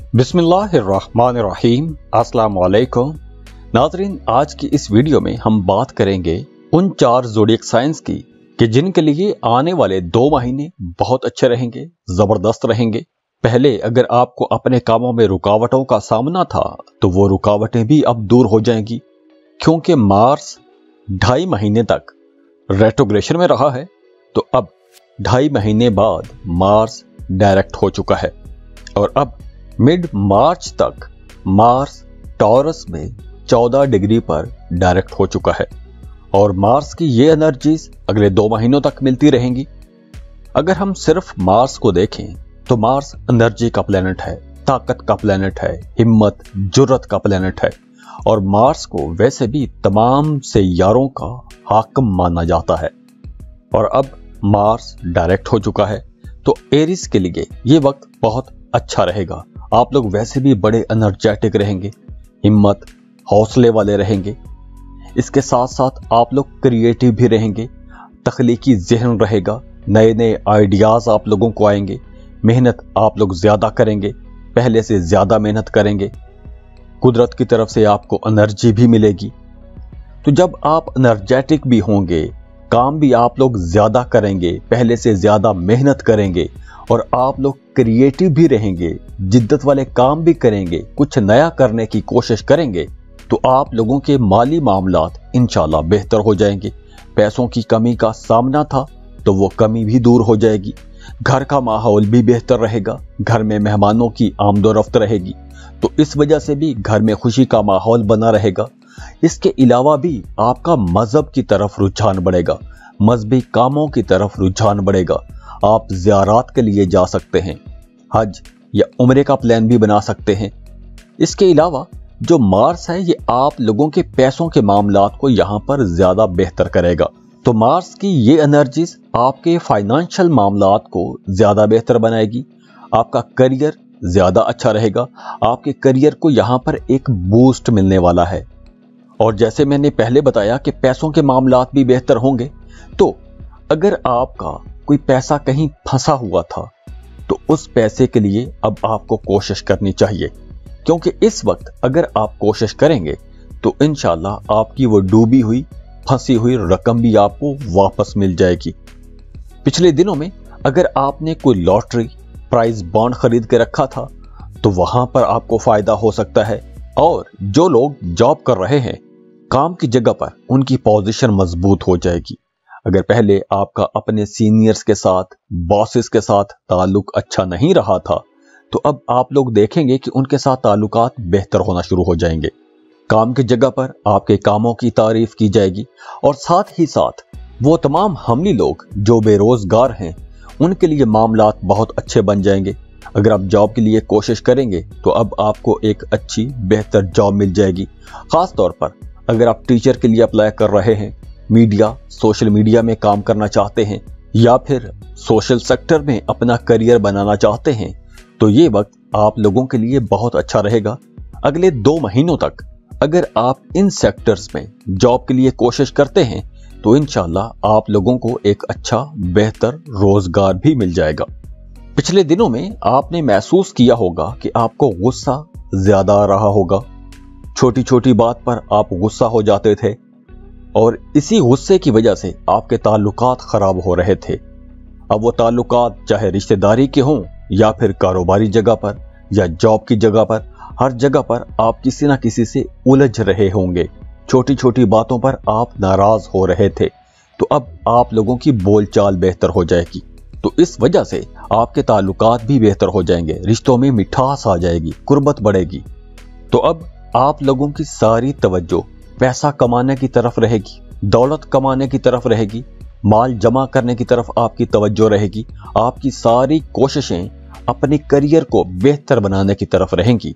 बिस्मिल्लाहिर्रहमानिर्रहीम। अस्सलाम वालेकुम नाज़रीन, आज की इस वीडियो में हम बात करेंगे उन 4 ज़ोडिएक साइंस की कि जिनके लिए आने वाले 2 महीने बहुत अच्छे रहेंगे, जबरदस्त रहेंगे। पहले अगर आपको अपने कामों में रुकावटों का सामना था तो वो रुकावटें भी अब दूर हो जाएंगी, क्योंकि मार्स 2.5 महीने तक रेट्रोग्रेशन में रहा है। तो अब 2.5 महीने बाद मार्स डायरेक्ट हो चुका है और अब मिड मार्च तक मार्स टॉरस में 14 डिग्री पर डायरेक्ट हो चुका है और मार्स की ये एनर्जीज अगले 2 महीनों तक मिलती रहेंगी। अगर हम सिर्फ मार्स को देखें तो मार्स एनर्जी का प्लेनेट है, ताकत का प्लेनेट है, हिम्मत जुर्रत का प्लेनेट है और मार्स को वैसे भी तमाम सैयारों का हाकिम माना जाता है। और अब मार्स डायरेक्ट हो चुका है तो एरिस के लिए ये वक्त बहुत अच्छा रहेगा। आप लोग वैसे भी बड़े एनर्जेटिक रहेंगे, हिम्मत हौसले वाले रहेंगे। इसके साथ साथ आप लोग क्रिएटिव भी रहेंगे, तख्लीकी ज़हन रहेगा, नए नए आइडियाज आप लोगों को आएंगे, मेहनत आप लोग ज्यादा करेंगे, पहले से ज्यादा मेहनत करेंगे, कुदरत की तरफ से आपको एनर्जी भी मिलेगी। तो जब आप एनर्जेटिक भी होंगे, काम भी आप लोग ज्यादा करेंगे, पहले से ज्यादा मेहनत करेंगे और आप लोग क्रिएटिव भी रहेंगे, जिद्दत वाले काम भी करेंगे, कुछ नया करने की कोशिश करेंगे, तो आप लोगों के माली मामलात इंशाल्लाह बेहतर हो जाएंगे। पैसों की कमी का सामना था तो वो कमी भी दूर हो जाएगी। घर का माहौल भी बेहतर रहेगा, घर में मेहमानों की आमदोरफ्त रहेगी, तो इस वजह से भी घर में खुशी का माहौल बना रहेगा। इसके अलावा भी आपका मजहब की तरफ रुझान बढ़ेगा, मजहबी कामों की तरफ रुझान बढ़ेगा। आप ज़ियारत के लिए जा सकते हैं, हज या उम्रे का प्लान भी बना सकते हैं। इसके अलावा जो मार्स है ये आप लोगों के पैसों के मामलात को यहाँ पर ज्यादा बेहतर करेगा। तो मार्स की ये एनर्जीज आपके फाइनेंशियल मामलात को ज्यादा बेहतर बनाएगी, आपका करियर ज्यादा अच्छा रहेगा, आपके करियर को यहाँ पर एक बूस्ट मिलने वाला है। और जैसे मैंने पहले बताया कि पैसों के मामलात भी बेहतर होंगे, तो अगर आपका कोई पैसा कहीं फंसा हुआ था तो उस पैसे के लिए अब आपको कोशिश करनी चाहिए, क्योंकि इस वक्त अगर आप कोशिश करेंगे तो इंशाल्लाह आपकी वो डूबी हुई फंसी हुई रकम भी आपको वापस मिल जाएगी। पिछले दिनों में अगर आपने कोई लॉटरी प्राइज बॉन्ड खरीद के रखा था तो वहां पर आपको फायदा हो सकता है। और जो लोग जॉब कर रहे हैं, काम की जगह पर उनकी पोजीशन मजबूत हो जाएगी। अगर पहले आपका अपने सीनियर्स के साथ, बॉसेस के साथ ताल्लुक अच्छा नहीं रहा था तो अब आप लोग देखेंगे कि उनके साथ ताल्लुकात बेहतर होना शुरू हो जाएंगे। काम की जगह पर आपके कामों की तारीफ की जाएगी और साथ ही साथ वो तमाम हमली लोग जो बेरोजगार हैं उनके लिए मामलात बहुत अच्छे बन जाएंगे। अगर आप जॉब के लिए कोशिश करेंगे तो अब आपको एक अच्छी बेहतर जॉब मिल जाएगी। खास तौर पर अगर आप टीचर के लिए अप्लाई कर रहे हैं, मीडिया सोशल मीडिया में काम करना चाहते हैं या फिर सोशल सेक्टर में अपना करियर बनाना चाहते हैं, तो ये वक्त आप लोगों के लिए बहुत अच्छा रहेगा। अगले 2 महीनों तक अगर आप इन सेक्टर्स में जॉब के लिए कोशिश करते हैं तो इंशाल्लाह आप लोगों को एक अच्छा बेहतर रोजगार भी मिल जाएगा। पिछले दिनों में आपने महसूस किया होगा कि आपको गुस्सा ज्यादा आ रहा होगा, छोटी छोटी बात पर आप गुस्सा हो जाते थे और इसी गुस्से की वजह से आपके ताल्लुकात खराब हो रहे थे। अब वो ताल्लुकात चाहे रिश्तेदारी के हों या फिर कारोबारी जगह पर या जॉब की जगह पर, हर जगह पर आप किसी ना किसी से उलझ रहे होंगे। छोटी छोटी बातों पर आप नाराज हो रहे थे, तो अब आप लोगों की बोलचाल बेहतर हो जाएगी। तो इस वजह से आपके ताल्लुकात भी बेहतर हो जाएंगे, रिश्तों में मिठास आ जाएगी, कुर्बत बढ़ेगी। तो अब आप लोगों की सारी तवज्जो पैसा कमाने की तरफ रहेगी, दौलत कमाने की तरफ रहेगी, माल जमा करने की तरफ आपकी तवज्जो रहेगी। आपकी सारी कोशिशें अपने करियर को बेहतर बनाने की तरफ रहेंगी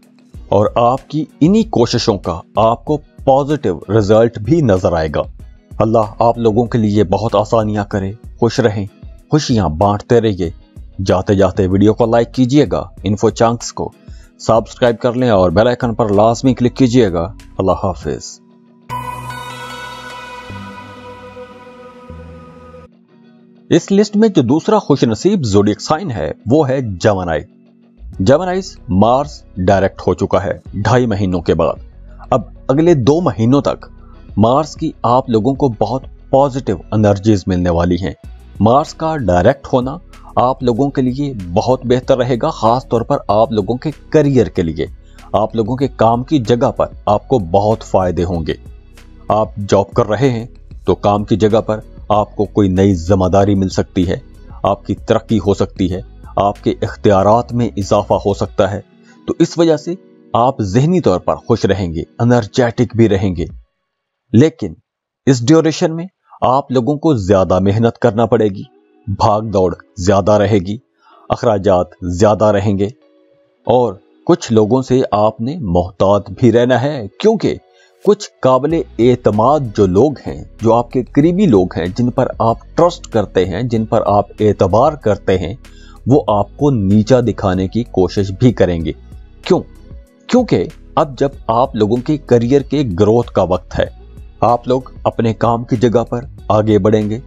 और आपकी इन्हीं कोशिशों का आपको पॉजिटिव रिजल्ट भी नजर आएगा। अल्लाह आप लोगों के लिए बहुत आसानियां करे, खुश रहें, खुशियां बांटते रहिए। जाते जाते वीडियो को लाइक कीजिएगा, इन्फो चंक्स को सब्सक्राइब कर लें और बेल आइकन पर लाजमी क्लिक कीजिएगा। अल्लाह हाफिज। इस लिस्ट में जो दूसरा खुशनसीब ज़ोडिएक साइन है वो है जेमिनी। जेमिनीज, मार्स डायरेक्ट हो चुका है 2.5 महीनों के बाद। अब अगले 2 महीनों तक मार्स की आप लोगों को बहुत पॉजिटिव एनर्जीज मिलने वाली हैं। मार्स का डायरेक्ट होना आप लोगों के लिए बहुत बेहतर रहेगा, खास तौर पर आप लोगों के करियर के लिए। आप लोगों के काम की जगह पर आपको बहुत फायदे होंगे। आप जॉब कर रहे हैं तो काम की जगह पर आपको कोई नई जिम्मेदारी मिल सकती है, आपकी तरक्की हो सकती है, आपके इख्तियारात में इजाफा हो सकता है। तो इस वजह से आप ज़हनी तौर पर खुश रहेंगे, एनर्जेटिक भी रहेंगे। लेकिन इस ड्यूरेशन में आप लोगों को ज्यादा मेहनत करना पड़ेगी, भाग दौड़ ज्यादा रहेगी, अखराजात ज्यादा रहेंगे और कुछ लोगों से आपने मोहतात भी रहना है, क्योंकि कुछ काबिले एतमाद जो लोग हैं, जो आपके करीबी लोग हैं, जिन पर आप ट्रस्ट करते हैं, जिन पर आप एतबार करते हैं, वो आपको नीचा दिखाने की कोशिश भी करेंगे। क्यों? क्योंकि अब जब आप लोगों के करियर के ग्रोथ का वक्त है, आप लोग अपने काम की जगह पर आगे बढ़ेंगे,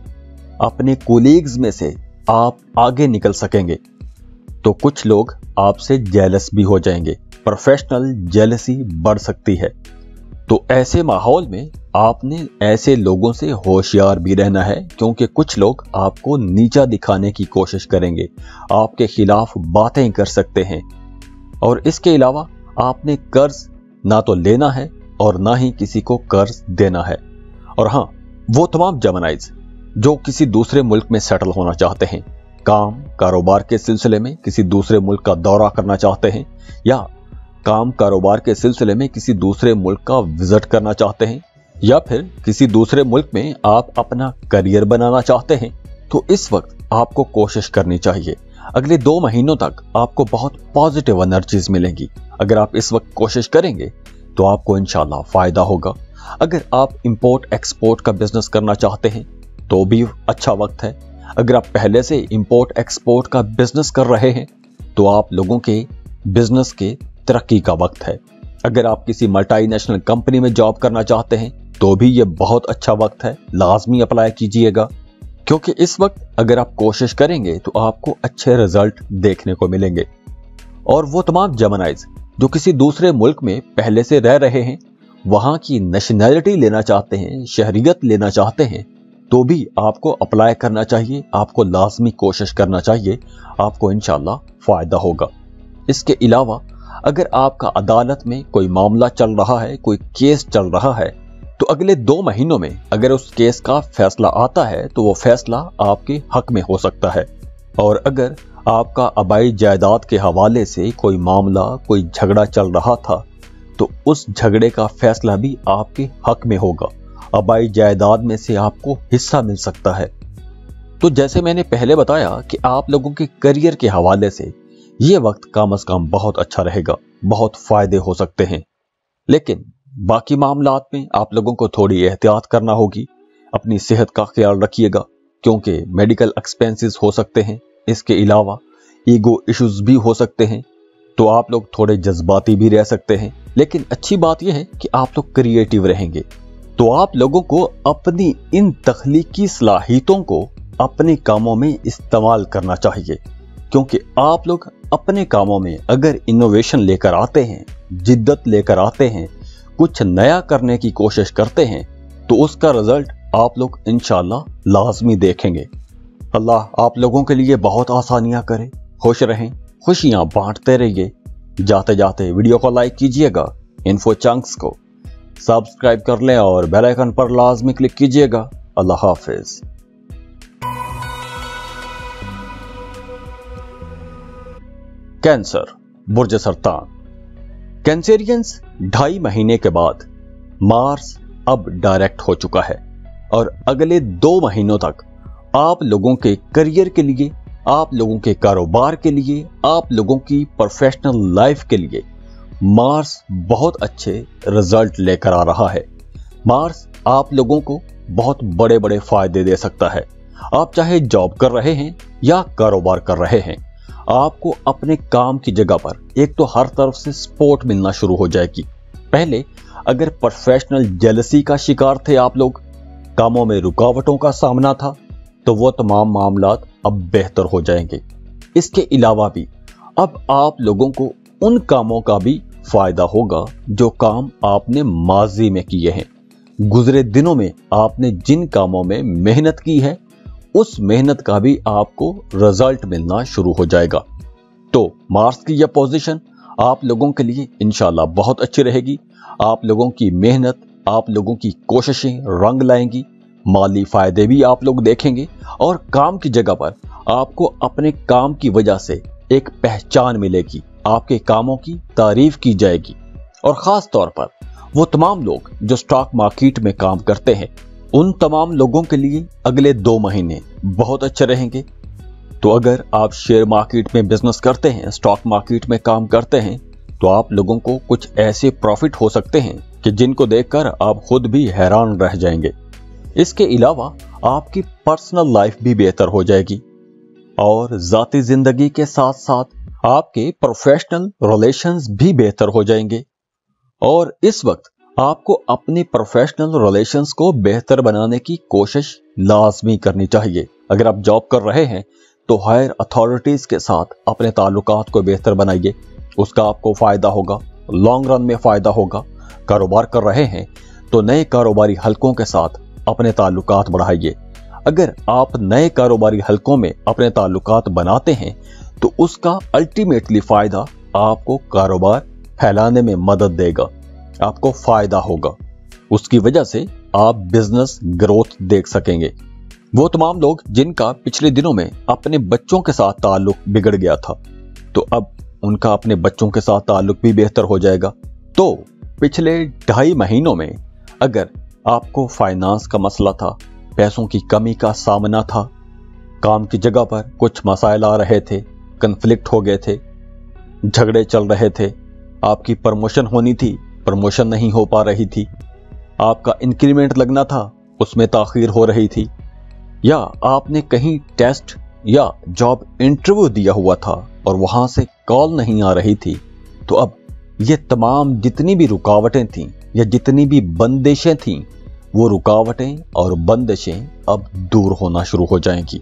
अपने कोलीग्स में से आप आगे निकल सकेंगे। तो कुछ लोग आपसे जेलस भी हो जाएंगे, प्रोफेशनल जेलसी बढ़ सकती है। तो ऐसे माहौल में आपने ऐसे लोगों से होशियार भी रहना है, क्योंकि कुछ लोग आपको नीचा दिखाने की कोशिश करेंगे, आपके खिलाफ बातें कर सकते हैं। और इसके अलावा आपने कर्ज ना तो लेना है और ना ही किसी को कर्ज देना है। और हाँ, वो तमाम जेमिनीज जो किसी दूसरे मुल्क में सेटल होना चाहते हैं, काम कारोबार के सिलसिले में किसी दूसरे मुल्क का दौरा करना चाहते हैं, या काम कारोबार के सिलसिले में किसी दूसरे मुल्क का विजिट करना चाहते हैं, या फिर किसी दूसरे मुल्क में आप अपना करियर बनाना चाहते हैं, तो इस वक्त आपको कोशिश करनी चाहिए। अगले 2 महीनों तक आपको बहुत पॉजिटिव एनर्जीज मिलेंगी। अगर आप इस वक्त कोशिश करेंगे तो आपको इंशाल्लाह फायदा होगा। अगर आप इंपोर्ट एक्सपोर्ट का बिजनेस करना चाहते हैं तो भी अच्छा वक्त है। अगर आप पहले से इंपोर्ट एक्सपोर्ट का बिजनेस कर रहे हैं तो आप लोगों के बिजनेस के तरक्की का वक्त है। अगर आप किसी मल्टीनेशनल कंपनी में जॉब करना चाहते हैं तो भी ये बहुत अच्छा वक्त है, लाजमी अप्लाई कीजिएगा, क्योंकि इस वक्त अगर आप कोशिश करेंगे तो आपको अच्छे रिजल्ट देखने को मिलेंगे। और वो तमाम जेमिनीज जो किसी दूसरे मुल्क में पहले से रह रहे हैं, वहां की नेशनैलिटी लेना चाहते हैं, शहरियत लेना चाहते हैं, तो भी आपको अप्लाई करना चाहिए, आपको लाजमी कोशिश करना चाहिए, आपको इंशाल्लाह फायदा होगा। इसके अलावा अगर आपका अदालत में कोई मामला चल रहा है, कोई केस चल रहा है, तो अगले 2 महीनों में अगर उस केस का फैसला आता है तो वो फैसला आपके हक में हो सकता है। और अगर आपका आबाई जायदाद के हवाले से कोई मामला, कोई झगड़ा चल रहा था, तो उस झगड़े का फैसला भी आपके हक में होगा। आबाई जायदाद में से आपको हिस्सा मिल सकता है। तो जैसे मैंने पहले बताया कि आप लोगों के करियर के हवाले से ये वक्त कम से कम बहुत अच्छा रहेगा, बहुत फायदे हो सकते हैं। लेकिन बाकी मामलात में आप लोगों को थोड़ी एहतियात करना होगी। अपनी सेहत का ख्याल रखिएगा, क्योंकि मेडिकल एक्सपेंसेस हो सकते हैं। इसके अलावा ईगो इश्यूज भी हो सकते हैं, तो आप लोग थोड़े जज्बाती भी रह सकते हैं। लेकिन अच्छी बात यह है कि आप लोग क्रिएटिव रहेंगे, तो आप लोगों को अपनी इन तख्लीकी सलाहियतों को अपने कामों में इस्तेमाल करना चाहिए, क्योंकि आप लोग अपने कामों में अगर इनोवेशन लेकर आते हैं, जिद्दत लेकर आते हैं, कुछ नया करने की कोशिश करते हैं, तो उसका रिजल्ट आप लोग इंशाल्लाह लाजमी देखेंगे। अल्लाह आप लोगों के लिए बहुत आसानियां करे। खुश रहें, खुशियां बांटते रहिए। जाते जाते वीडियो को लाइक कीजिएगा, इन्फो चंक्स को सब्सक्राइब कर लें और बेल आइकन पर लाजमी क्लिक कीजिएगा। अल्लाह हाफिज। कैंसर, बुर्ज सरतान। कैंसेरियंस 2.5 महीने के बाद मार्स अब डायरेक्ट हो चुका है और अगले 2 महीनों तक आप लोगों के करियर के लिए, आप लोगों के कारोबार के लिए, आप लोगों की प्रोफेशनल लाइफ के लिए मार्स बहुत अच्छे रिजल्ट लेकर आ रहा है। मार्स आप लोगों को बहुत बड़े बड़े फायदे दे सकता है। आप चाहे जॉब कर रहे हैं या कारोबार कर रहे हैं, आपको अपने काम की जगह पर एक तो हर तरफ से सपोर्ट मिलना शुरू हो जाएगी। पहले अगर प्रोफेशनल जेलसी का शिकार थे आप लोग, कामों में रुकावटों का सामना था, तो वो तमाम मामलात अब बेहतर हो जाएंगे। इसके अलावा भी अब आप लोगों को उन कामों का भी फायदा होगा जो काम आपने माजी में किए हैं। गुजरे दिनों में आपने जिन कामों में मेहनत की है, उस मेहनत का भी आपको रिजल्ट मिलना शुरू हो जाएगा। तो मार्स की यह पोजीशन आप लोगों के लिए इंशाल्लाह बहुत अच्छी रहेगी। आप लोगों की मेहनत, आप लोगों की कोशिशें रंग लाएंगी, माली फायदे भी आप लोग देखेंगे और काम की जगह पर आपको अपने काम की वजह से एक पहचान मिलेगी, आपके कामों की तारीफ की जाएगी। और खास तौर पर वो तमाम लोग जो स्टॉक मार्केट में काम करते हैं, उन तमाम लोगों के लिए अगले 2 महीने बहुत अच्छे रहेंगे। तो अगर आप शेयर मार्केट में बिजनेस करते हैं, स्टॉक मार्केट में काम करते हैं, तो आप लोगों को कुछ ऐसे प्रॉफिट हो सकते हैं कि जिनको देखकर आप खुद भी हैरान रह जाएंगे। इसके अलावा आपकी पर्सनल लाइफ भी बेहतर हो जाएगी और जाती जिंदगी के साथ साथ आपके प्रोफेशनल रिलेशंस भी बेहतर हो जाएंगे। और इस वक्त आपको अपने प्रोफेशनल रिलेशंस को बेहतर बनाने की कोशिश लाजमी करनी चाहिए। अगर आप जॉब कर रहे हैं तो हायर अथॉरिटीज के साथ अपने ताल्लुकात को बेहतर बनाइए, उसका आपको फायदा होगा, लॉन्ग रन में फायदा होगा। कारोबार कर रहे हैं तो नए कारोबारी हलकों के साथ अपने ताल्लुकात बढ़ाइए। अगर आप नए कारोबारी हलकों में अपने ताल्लुकात बनाते हैं तो उसका अल्टीमेटली फायदा आपको कारोबार फैलाने में मदद देगा, आपको फायदा होगा। उसकी वजह से आप बिजनेस ग्रोथ देख सकेंगे। वो तमाम लोग जिनका पिछले दिनों में अपने बच्चों के साथ ताल्लुक बिगड़ गया था, तो अब उनका अपने बच्चों के साथ ताल्लुक भी बेहतर हो जाएगा। तो पिछले 2.5 महीनों में अगर आपको फाइनेंस का मसला था, पैसों की कमी का सामना था, काम की जगह पर कुछ मसाइल आ रहे थे, कन्फ्लिक्ट हो गए थे, झगड़े चल रहे थे, आपकी प्रमोशन होनी थी, प्रमोशन नहीं हो पा रही थी, आपका इंक्रीमेंट लगना था, उसमें ताखीर हो रही थी, या आपने कहीं टेस्ट या जॉब इंटरव्यू दिया हुआ था और वहां से कॉल नहीं आ रही थी, तो अब ये तमाम जितनी भी रुकावटें थीं या जितनी भी बंदिशें थीं, वो रुकावटें और बंदिशें अब दूर होना शुरू हो जाएंगी।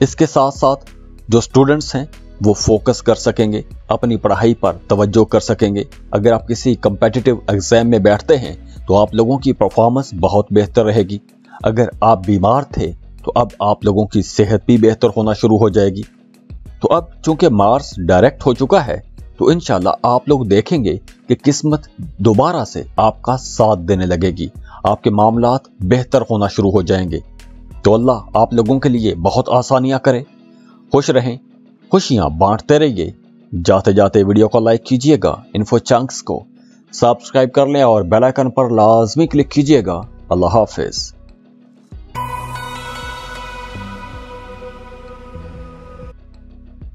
इसके साथ साथ जो स्टूडेंट्स हैं वो फोकस कर सकेंगे, अपनी पढ़ाई पर तवज्जो कर सकेंगे। अगर आप किसी कम्पिटिटिव एग्जाम में बैठते हैं तो आप लोगों की परफॉर्मेंस बहुत बेहतर रहेगी। अगर आप बीमार थे तो अब आप लोगों की सेहत भी बेहतर होना शुरू हो जाएगी। तो अब चूंकि मार्स डायरेक्ट हो चुका है तो इंशाल्लाह आप लोग देखेंगे कि किस्मत दोबारा से आपका साथ देने लगेगी, आपके मामलात बेहतर होना शुरू हो जाएंगे। तो अल्लाह आप लोगों के लिए बहुत आसानियां करे। खुश रहें, खुशियां बांटते रहिए। जाते जाते वीडियो को लाइक कीजिएगा, इन्फो चंक्स को सब्सक्राइब कर लें और बेल आइकन पर लाजमी क्लिक कीजिएगा। अल्लाह हाफिज।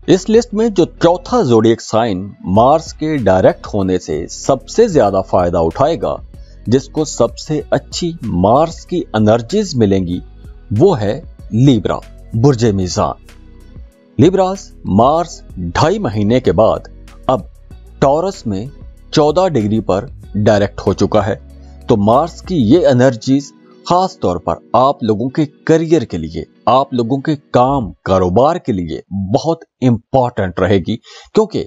इस लिस्ट में जो चौथा ज़ोडिएक साइन मार्स के डायरेक्ट होने से सबसे ज्यादा फायदा उठाएगा, जिसको सबसे अच्छी मार्स की एनर्जीज मिलेंगी, वो है लिब्रा, बुर्जे मीज़ान। लिब्रास मार्स 2.5 महीने के बाद अब टॉरस में 14 डिग्री पर डायरेक्ट हो चुका है। तो मार्स की ये एनर्जीज खास तौर पर आप लोगों के करियर के लिए, आप लोगों के काम कारोबार के लिए बहुत इंपॉर्टेंट रहेगी, क्योंकि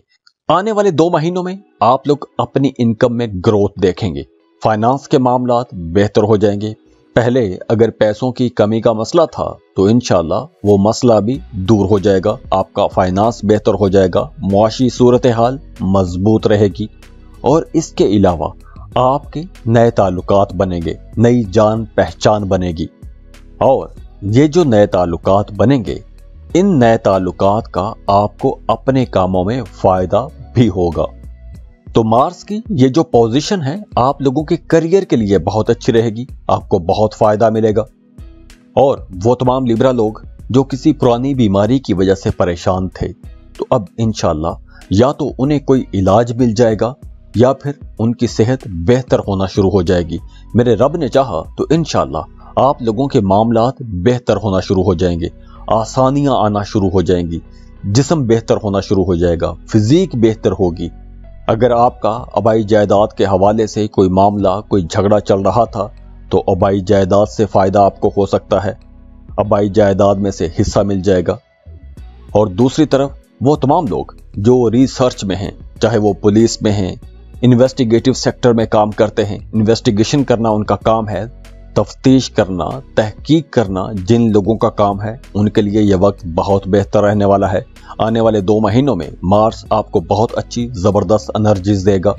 आने वाले 2 महीनों में आप लोग अपनी इनकम में ग्रोथ देखेंगे, फाइनेंस के मामलात बेहतर हो जाएंगे। पहले अगर पैसों की कमी का मसला था तो इंशाल्लाह वो मसला भी दूर हो जाएगा, आपका फाइनेंस बेहतर हो जाएगा, मुआशी सूरत हाल मजबूत रहेगी। और इसके अलावा आपके नए ताल्लुकात बनेंगे, नई जान पहचान बनेगी। और ये जो नए ताल्लुकात बनेंगे, इन नए ताल्लुकात का आपको अपने कामों में फायदा भी होगा। तो मार्स की ये जो पोजीशन है आप लोगों के करियर के लिए बहुत अच्छी रहेगी, आपको बहुत फायदा मिलेगा। और वो तमाम लिब्रा लोग जो किसी पुरानी बीमारी की वजह से परेशान थे, तो अब इंशाल्लाह या तो उन्हें कोई इलाज मिल जाएगा या फिर उनकी सेहत बेहतर होना शुरू हो जाएगी। मेरे रब ने चाहा तो इंशाल्लाह आप लोगों के मामलात बेहतर होना शुरू हो जाएंगे, आसानियां आना शुरू हो जाएंगी, जिस्म बेहतर होना शुरू हो जाएगा, फिजिक बेहतर होगी। अगर आपका आबाई जायदाद के हवाले से कोई मामला, कोई झगड़ा चल रहा था, तो आबाई जायदाद से फायदा आपको हो सकता है, आबाई जायदाद में से हिस्सा मिल जाएगा। और दूसरी तरफ वो तमाम लोग जो रिसर्च में हैं, चाहे वो पुलिस में हैं, इन्वेस्टिगेटिव सेक्टर में काम करते हैं, इन्वेस्टिगेशन करना उनका काम है, तफ्तीश करना, तहकीक करना जिन लोगों का काम है, उनके लिए यह वक्त बहुत बेहतर रहने वाला है। आने वाले 2 महीनों में मार्स आपको बहुत अच्छी ज़बरदस्त एनर्जीज देगा।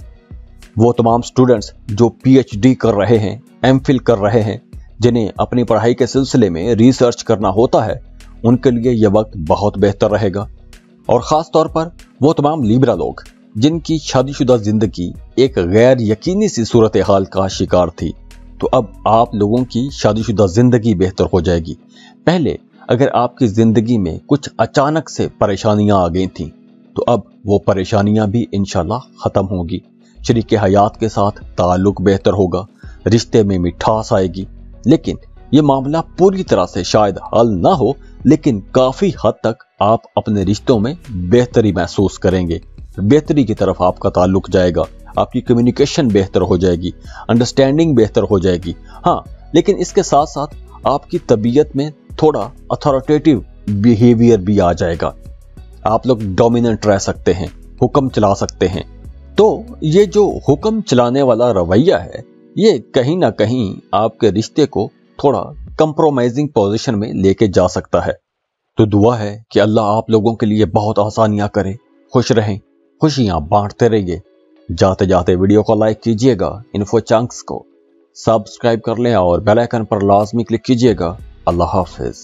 वो तमाम स्टूडेंट्स जो PhD कर रहे हैं, MPhil कर रहे हैं, जिन्हें अपनी पढ़ाई के सिलसिले में रिसर्च करना होता है, उनके लिए यह वक्त बहुत बेहतर रहेगा। और ख़ास तौर पर वो तमाम लिब्रा लोग जिनकी शादीशुदा जिंदगी एक गैर यकीनी सी सूरत हाल का शिकार थी, तो अब आप लोगों की शादीशुदा जिंदगी बेहतर हो जाएगी। पहले अगर आपकी जिंदगी में कुछ अचानक से परेशानियां आ गई थीं, तो अब वो परेशानियां भी इंशाल्लाह खत्म होगी। शरीके हयात के साथ ताल्लुक बेहतर होगा, रिश्ते में मिठास आएगी। लेकिन ये मामला पूरी तरह से शायद हल ना हो, लेकिन काफी हद तक आप अपने रिश्तों में बेहतरी महसूस करेंगे। बेहतरी की तरफ आपका ताल्लुक जाएगा, आपकी कम्युनिकेशन बेहतर हो जाएगी, अंडरस्टैंडिंग बेहतर हो जाएगी। हाँ, लेकिन इसके साथ साथ आपकी तबीयत में थोड़ा अथॉरिटेटिव बिहेवियर भी आ जाएगा। आप लोग डोमिनेंट रह सकते हैं, हुक्म चला सकते हैं। तो ये जो हुक्म चलाने वाला रवैया है, ये कहीं ना कहीं आपके रिश्ते को थोड़ा कंप्रोमाइजिंग पोजीशन में लेके जा सकता है। तो दुआ है कि अल्लाह आप लोगों के लिए बहुत आसानियां करे। खुश रहें, खुशियां बांटते रहिए। जाते जाते वीडियो को लाइक कीजिएगा, इन्फो चंक्स को सब्सक्राइब कर लें और बेल आइकन पर लाजमी क्लिक कीजिएगा। अल्लाह हाफिज।